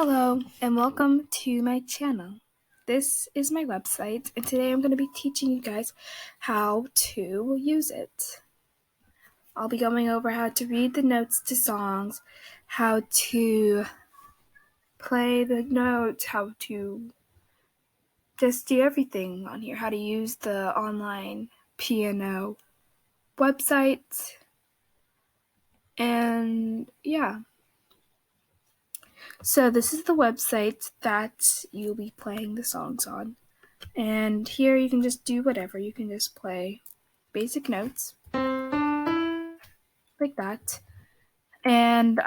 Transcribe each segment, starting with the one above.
Hello and welcome to my channel. This is my website and today I'm going to be teaching you guys how to use it. I'll be going over how to read the notes to songs, how to play the notes, how to just do everything on here, how to use the online piano website, and yeah. So this is the website that you'll be playing the songs on. And here you can just do whatever. You can just play basic notes like that. And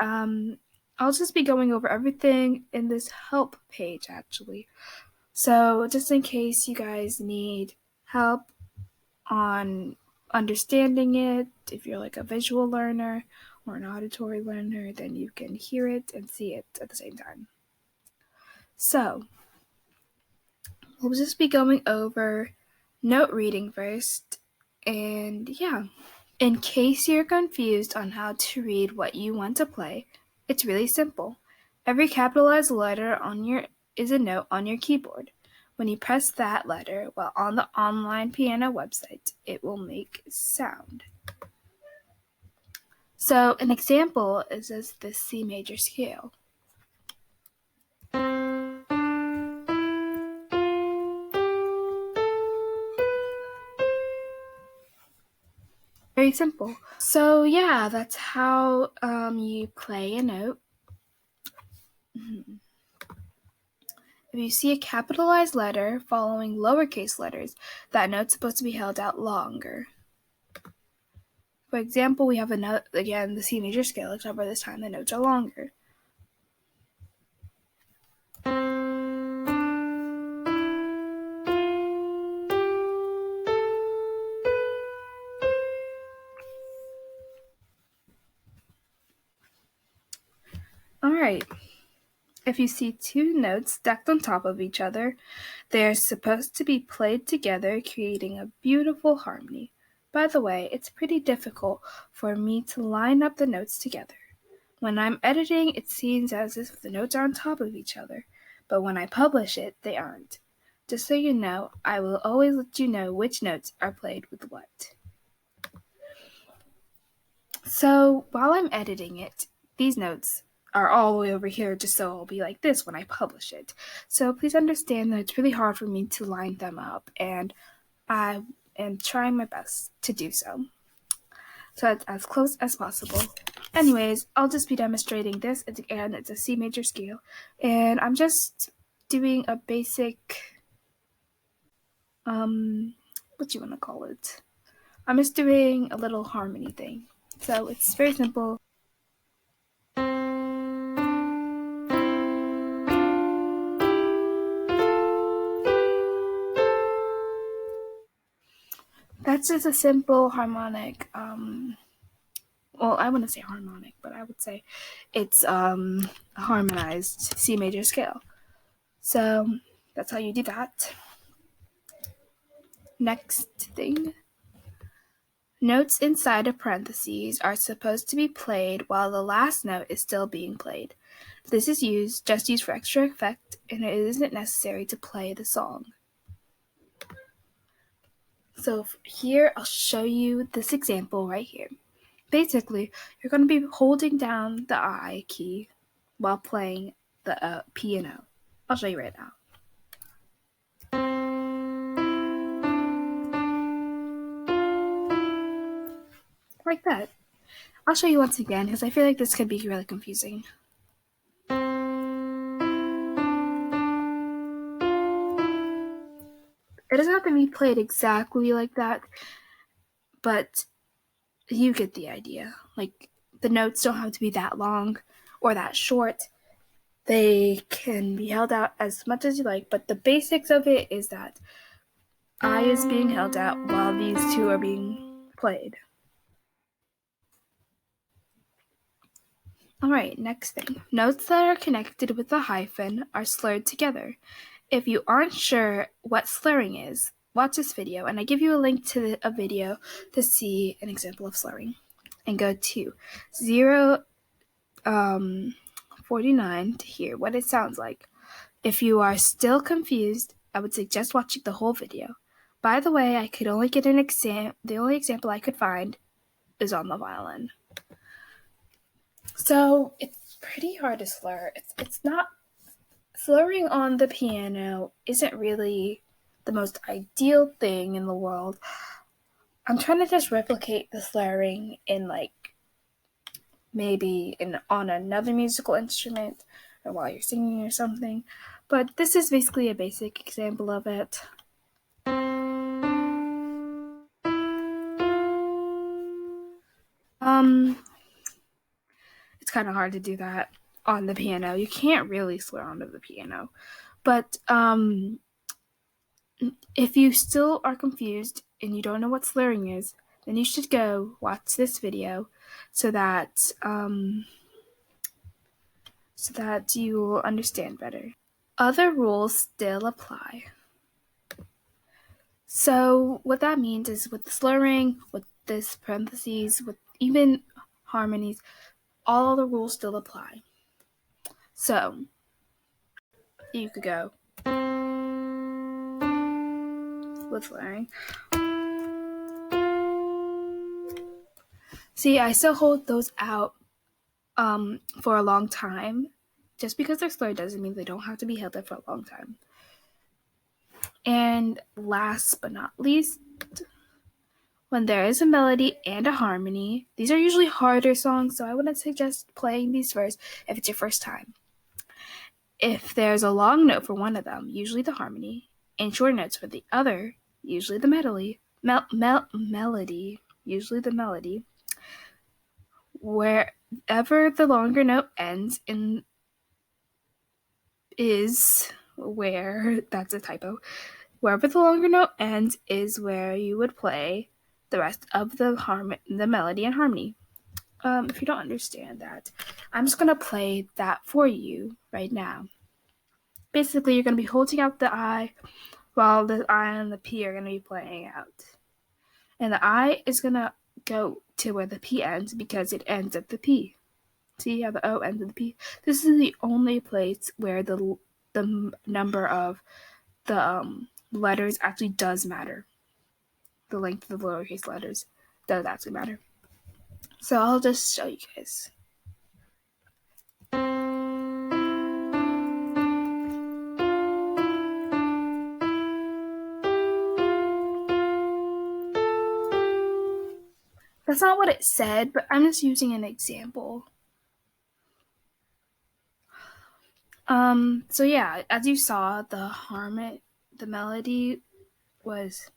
I'll just be going over everything in this help page actually. So just in case you guys need help on understanding it, if you're like a visual learner or an auditory learner, then you can hear it and see it at the same time. So we'll just be going over note reading first, and yeah. In case you're confused on how to read what you want to play, it's really simple. Every capitalized letter is a note on your keyboard. When you press that letter while on the online piano website, it will make sound. So an example is the C major scale. Very simple. So yeah, that's how you play a note. If you see a capitalized letter following lowercase letters, that note's supposed to be held out longer. For example, we have a note, again, the C major scale, except for this time the notes are longer. Alright, if you see two notes stacked on top of each other, they are supposed to be played together, creating a beautiful harmony. By the way, it's pretty difficult for me to line up the notes together. When I'm editing, it seems as if the notes are on top of each other, but when I publish it, they aren't. Just so you know, I will always let you know which notes are played with what. So while I'm editing it, these notes are all the way over here, just so it'll be like this when I publish it. So please understand that it's really hard for me to line them up, and I am trying my best to do so. So it's as close as possible. Anyways, I'll just be demonstrating this, and it's a C major scale, and I'm just doing a basic, what do you want to call it? I'm just doing a little harmony thing. So it's very simple. That's just a simple harmonic, well, I wouldn't say harmonic, but I would say it's a harmonized C major scale. So that's how you do that. Next thing. Notes inside of parentheses are supposed to be played while the last note is still being played. This is just used for extra effect, and it isn't necessary to play the song. So here I'll show you this example right here. Basically, you're going to be holding down the I key while playing the piano. I'll show you right now. Like that. I'll show you once again because I feel like this could be really confusing. It doesn't have to be played exactly like that, but you get the idea. Like, the notes don't have to be that long or that short. They can be held out as much as you like, but the basics of it is that I is being held out while these two are being played. Alright, next thing. Notes that are connected with a hyphen are slurred together. If you aren't sure what slurring is, watch this video, and I give you a link to a video to see an example of slurring. And go to 0.5 49 to hear what it sounds like. If you are still confused, I would suggest watching the whole video. By the way, I could only get the only example I could find is on the violin. So it's pretty hard to slur. It's not slurring on the piano isn't really the most ideal thing in the world. I'm trying to just replicate the slurring in maybe on another musical instrument or while you're singing or something. But this is basically a basic example of it. It's kind of hard to do that on the piano. You can't really slur onto the piano. But if you still are confused and you don't know what slurring is, then you should go watch this video so that you will understand better. Other rules still apply. So what that means is with the slurring, with this parentheses, with even harmonies, all the rules still apply. So you could go with slurring. See, I still hold those out for a long time. Just because they're slurred doesn't mean they don't have to be held there for a long time. And last but not least, when there is a melody and a harmony, these are usually harder songs, so I wouldn't suggest playing these first if it's your first time. If there's a long note for one of them, usually the harmony, and short notes for the other, usually the melody, usually the melody, wherever the longer note ends is where, that's a typo, wherever the longer note ends is where you would play the rest of the melody and harmony. If you don't understand that, I'm just going to play that for you right now. Basically, you're going to be holding out the I while the I and the P are going to be playing out. And the I is going to go to where the P ends because it ends at the P. See how the O ends at the P? This is the only place where the number of the letters actually does matter. The length of the lowercase letters does actually matter. So I'll just show you guys. That's not what it said, but I'm just using an example. So yeah, as you saw, the melody was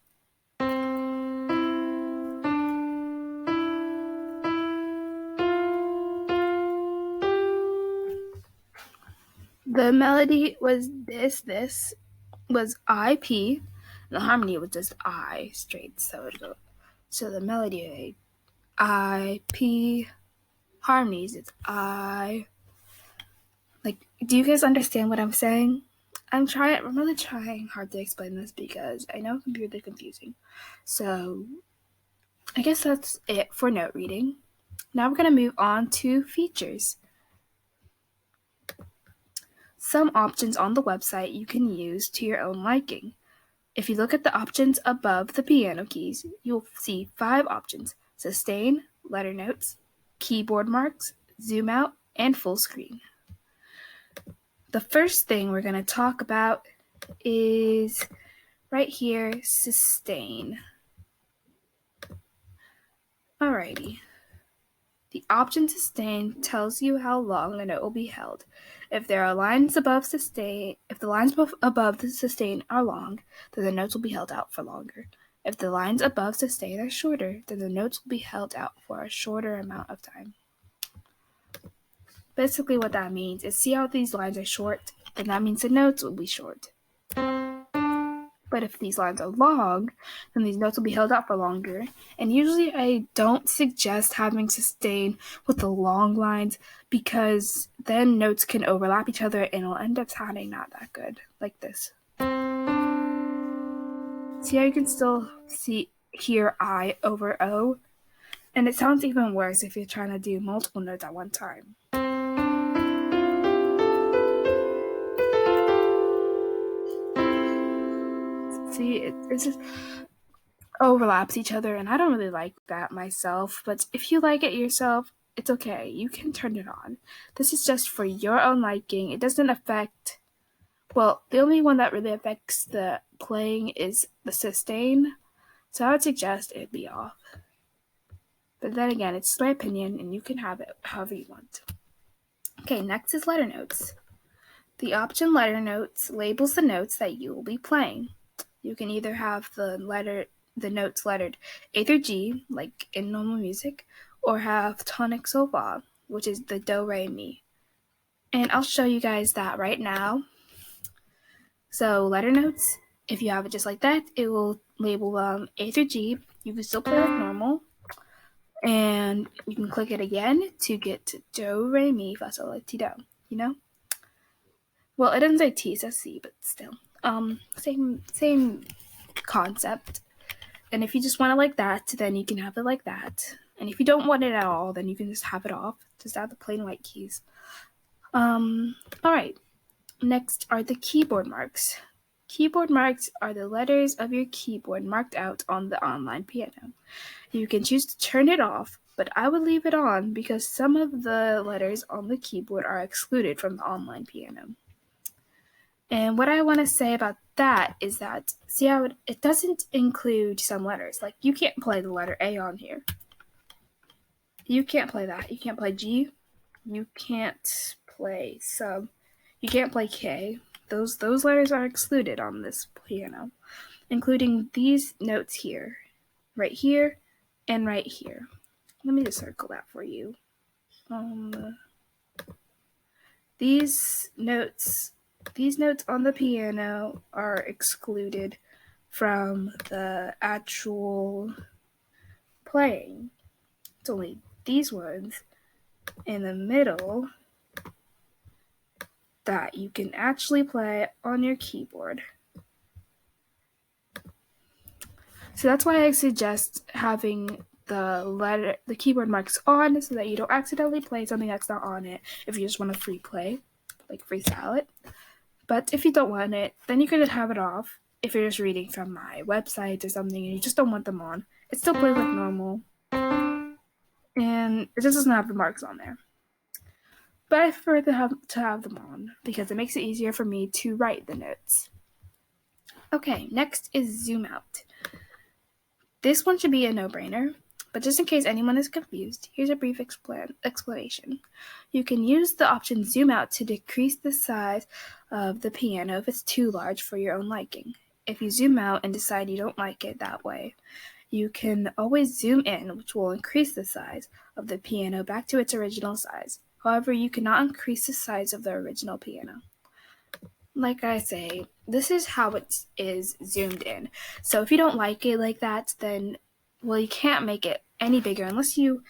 this was IP, and the harmony was just I straight, so the melody IP, harmonies it's I. Do you guys understand what I'm saying? I'm really trying hard to explain this because I know it can be really confusing. So I guess that's it for note reading. Now we're going to move on to features. Some options on the website you can use to your own liking. If you look at the options above the piano keys, you'll see 5 options: sustain, letter notes, keyboard marks, zoom out, and full screen. The first thing we're going to talk about is right here, sustain. Alrighty. The option sustain tells you how long a note will be held. If there are lines above sustain, if the lines above the sustain are long, then the notes will be held out for longer. If the lines above sustain are shorter, then the notes will be held out for a shorter amount of time. Basically what that means is, see how these lines are short? Then that means the notes will be short. But if these lines are long, then these notes will be held out for longer. And usually I don't suggest having sustain with the long lines because then notes can overlap each other and it'll end up sounding not that good, like this. See how you can still hear I over O? And it sounds even worse if you're trying to do multiple notes at one time. See, it just overlaps each other, and I don't really like that myself. But if you like it yourself, it's okay. You can turn it on. This is just for your own liking. It doesn't affect. Well, the only one that really affects the playing is the sustain. So I would suggest it be off. But then again, it's my opinion, and you can have it however you want. Okay, next is letter notes. The option letter notes labels the notes that you will be playing. You can either have the notes lettered A through G, like in normal music, or have tonic sol fa, which is the do re mi. And I'll show you guys that right now. So letter notes, if you have it just like that, it will label A through G. You can still play like normal. And you can click it again to get to do, re, mi, fa, sol, la, ti, do, you know? Well, it doesn't say T, it says C, but still. Same concept. And if you just want it like that, then you can have it like that. And if you don't want it at all, then you can just have it off. Just add the plain white keys. Alright. Next are the keyboard marks. Keyboard marks are the letters of your keyboard marked out on the online piano. You can choose to turn it off, but I would leave it on because some of the letters on the keyboard are excluded from the online piano. And what I want to say about that is that, see how it doesn't include some letters. Like, you can't play the letter A on here. You can't play that. You can't play G. You can't play sub. You can't play K. Those letters are excluded on this piano, including these notes here, right here, and right here. Let me just circle that for you. These notes on the piano are excluded from the actual playing. It's only these ones in the middle that you can actually play on your keyboard. So that's why I suggest having the keyboard marks on so that you don't accidentally play something that's not on it if you just want to free play, like freestyle it. But if you don't want it, then you can just have it off if you're just reading from my website or something and you just don't want them on. It still plays like normal. And it just doesn't have the marks on there. But I prefer to have them on because it makes it easier for me to write the notes. Okay, next is zoom out. This one should be a no-brainer, but just in case anyone is confused, here's a brief explanation. You can use the option zoom out to decrease the size of the piano if it's too large for your own liking. If you zoom out and decide you don't like it that way, you can always zoom in, which will increase the size of the piano back to its original size. However, you cannot increase the size of the original piano. Like I say, this is how it is zoomed in. So if you don't like it like that, then, well, you can't make it any bigger unless you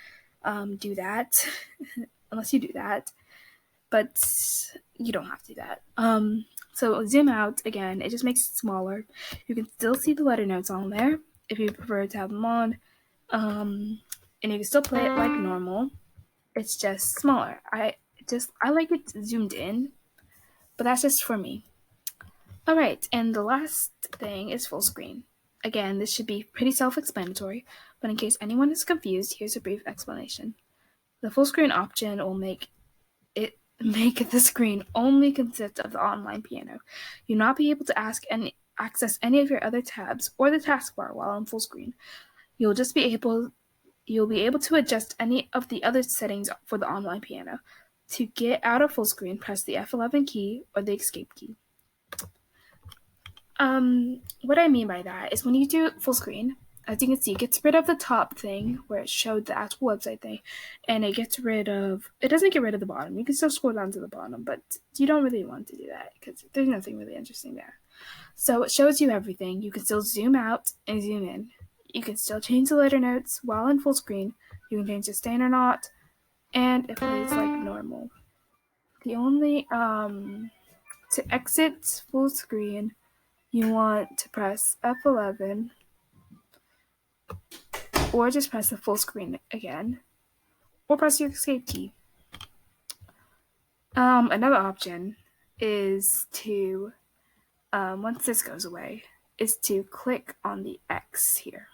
do that. Unless you do that. But you don't have to do that. So zoom out, again, it just makes it smaller. You can still see the letter notes on there if you prefer to have them on. And you can still play it like normal. It's just smaller. I like it zoomed in, but that's just for me. Alright, and the last thing is full screen. Again, this should be pretty self-explanatory, but in case anyone is confused, here's a brief explanation. The full screen option will make the screen only consist of the online piano. You'll not be able to access any of your other tabs or the taskbar while on full screen. You'll be able to adjust any of the other settings for the online piano. To get out of full screen, press the F11 key or the escape key. What I mean by that is when you do full screen, as you can see, it gets rid of the top thing where it showed the actual website thing, and it doesn't get rid of the bottom. You can still scroll down to the bottom, but you don't really want to do that because there's nothing really interesting there. So it shows you everything. You can still zoom out and zoom in. You can still change the letter notes while in full screen. You can change the sustain or not, and it plays like normal. The only, to exit full screen, you want to press F11 or just press the full screen again or press your escape key. Another option is to, once this goes away, is to click on the X here.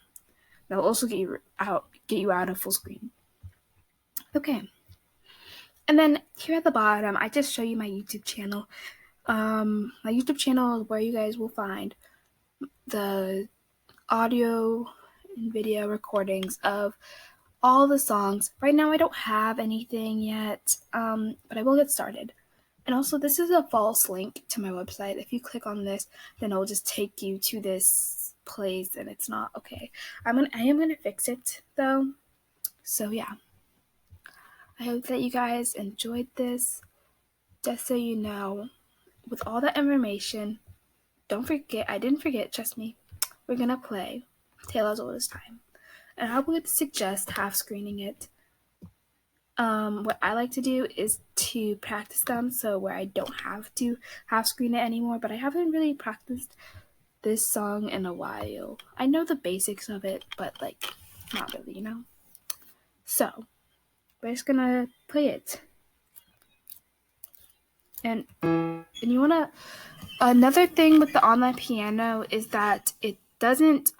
That'll also get you out of full screen. Okay. And then here at the bottom, I just show you my YouTube channel. My YouTube channel is where you guys will find the audio and video recordings of all the songs. Right now I don't have anything yet, but I will get started. And also, this is a false link to my website. If you click on this, then it'll just take you to this place, and it's not okay. I am gonna fix it though. So yeah, I hope that you guys enjoyed this. Just so you know, with all that information, don't forget. I didn't forget. Trust me. We're gonna play Tale as Old as Time, and I would suggest half screening it. What I like to do is to practice them, so where I don't have to half screen it anymore, but I haven't really practiced this song in a while. I know the basics of it, but like, not really, you know? So, we're just gonna play it. And you wanna, another thing with the online piano is that it doesn't,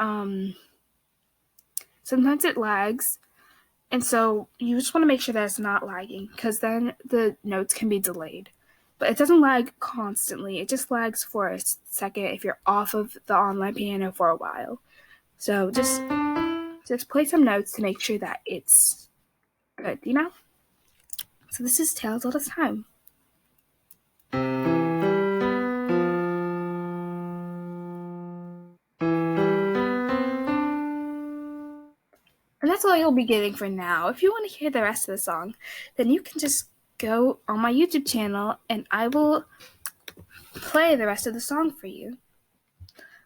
sometimes it lags. And so you just want to make sure that it's not lagging, because then the notes can be delayed. But it doesn't lag constantly. It just lags for a second if you're off of the online piano for a while. So just play some notes to make sure that it's good, you know? So this is Tales All the Time. And that's all you'll be getting for now. If you want to hear the rest of the song, then you can just go on my YouTube channel and I will play the rest of the song for you.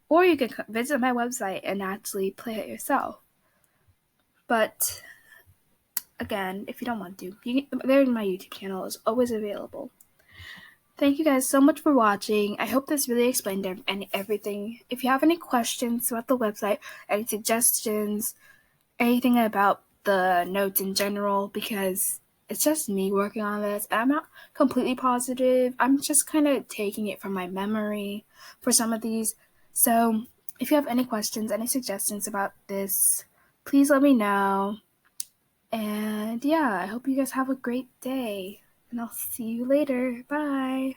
Or you can visit my website and actually play it yourself. But again, if you don't want to, there my YouTube channel is always available. Thank you guys so much for watching. I hope this really explained everything. If you have any questions about the website, any suggestions, anything about the notes in general, because it's just me working on this, and I'm not completely positive. I'm just kind of taking it from my memory for some of these. So if you have any questions, any suggestions about this, please let me know. And yeah, I hope you guys have a great day, and I'll see you later. Bye.